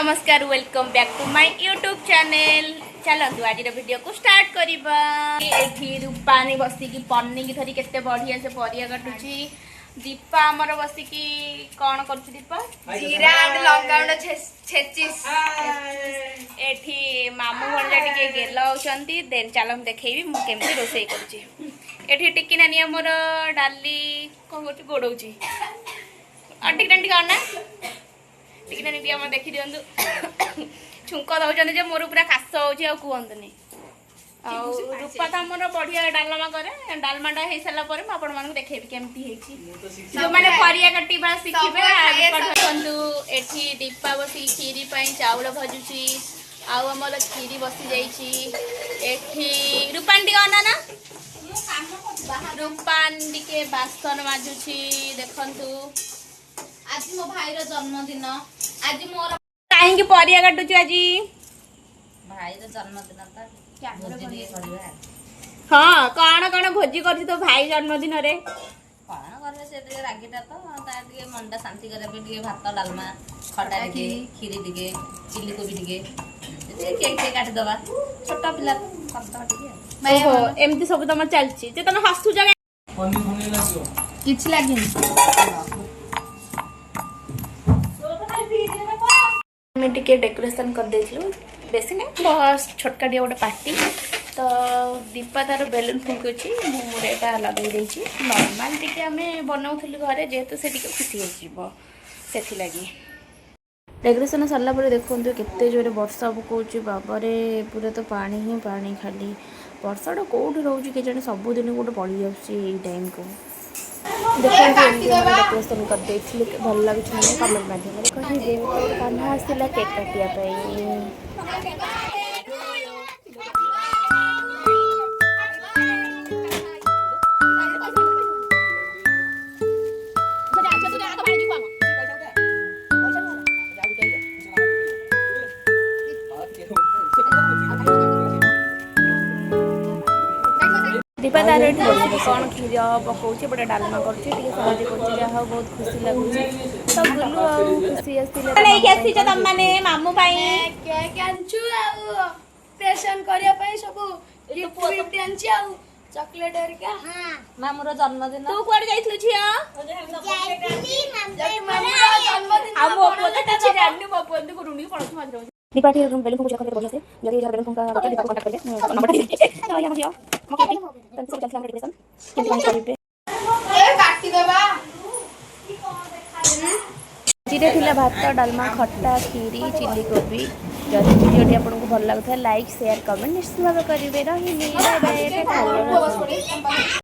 नमस्कार welcome back to my YouTube channel. चलतु आज वीडियो को स्टार्ट करबा। एठी रूपानी बसिकी पन्नी धरी केते बढ़िया से परिया काटुची। दीपा हमर बसिकी कोन करछि दीपा जीरा एंड लंका एंड छेचिस। एठी मामू भंडा टिके गेल होचंती देन चलम देखैबी मु केमती रोसई करछि। एठी टिकी नानी हमर डाली कोन करछि गोडौची अटिक डंडी करना टिकी नानी भी हम देखि दियंतु छुंक दउचंती जे मोर पूरा खास होची आ कुहंतनी आ रूपा त हमर बढ़िया डालमा करे डालमाटा हे सला परे म आपण मानक देखैबी केमती हेची जो माने परिया कटिबा सिखिबे आगे पढंतु। एठी दीपा बसी खीरी पई चाउल भजुची आउ हमर खीरी बसी जाईची। एठी रूपांडी अना ना रूपांडी के बासन माजुची देखंतु। आज मो भाई रो जन्मदिन आज मोर काहे की परिया काटुची आज भाई रो जन्मदिन त भोजी लिए करबा। हां काना काना भोजी करछि तो भाई जन्मदिन रे कोन करबे से ते रागीटा तो ता दिए मनटा शांति करे पे दिए भात डालमा खटा दिए खीरी दिए चिल्ली कोबी दिए केक केक काट दबा छोटा पिला करता दिए। ओहो एमती सब तमर चलछि जे तमे हसु जगे पन्नी फनी लागियो किछ लागिन मैं टिके डेकोरेशन कर देथिलु बेसी नहीं बस छोटका डी गोटे पार्टी तो दीपा तार बेलून फुंकुची मुरेटा लगे देछि नॉर्मल टिके हमें बनाउथिलु घरे जेहेतु से टिके खुशी हो जीवो सेथि लागि। डेकोरेशन सरला पर देखंतु केते जोरे वर्षा पकोची बाबारे पूरा तो पानी ही पानी खाली वर्षाटा कोठी रहउची के जने सब दिन गोटे पड़ी जाउची एई टाइम को देखंतु डेकोरेशन कर देथिलु भल लागुछ माने कमेंट माध्यम रे कहि दे कान्हा आसिला केक काटिया पई। दीपा तार कौन खीर पकाउछि बड़ा डालमा करछि टिके सब्जी करछि जहा बहुत खुशी लागुछि सब गुल्लू आ खुशी आस्तिले नै केसी छ तम माने मामू पई के कांचू आ प्रेशन करिया पई सब गिफ्ट आंची आ चॉकलेट हरका। हां मामू रो जन्मदिन तू कोड जाइथलु छिया मामू रो जन्मदिन आ मो पोता छि जान्नी मो पोंदु को रुणी पड़छ मात्र दीपा ठीक रूम बेलून पूजा करके बढ़िया से जल्दी जरा बेलून का बता दीपा कांटेक्ट करके नंबर दे तो यहां दियो ओके तन सब चलते हम डेकोरेशन केमती काम करबे ए काटी देबा जीरे थिला भात डालमा खट्टा खीरी चिल्ली कोबी जदि वीडियो आपको भल लगता है लाइक शेयर कमेंट निश्चित भाव करेंगे। रही बाय बाय।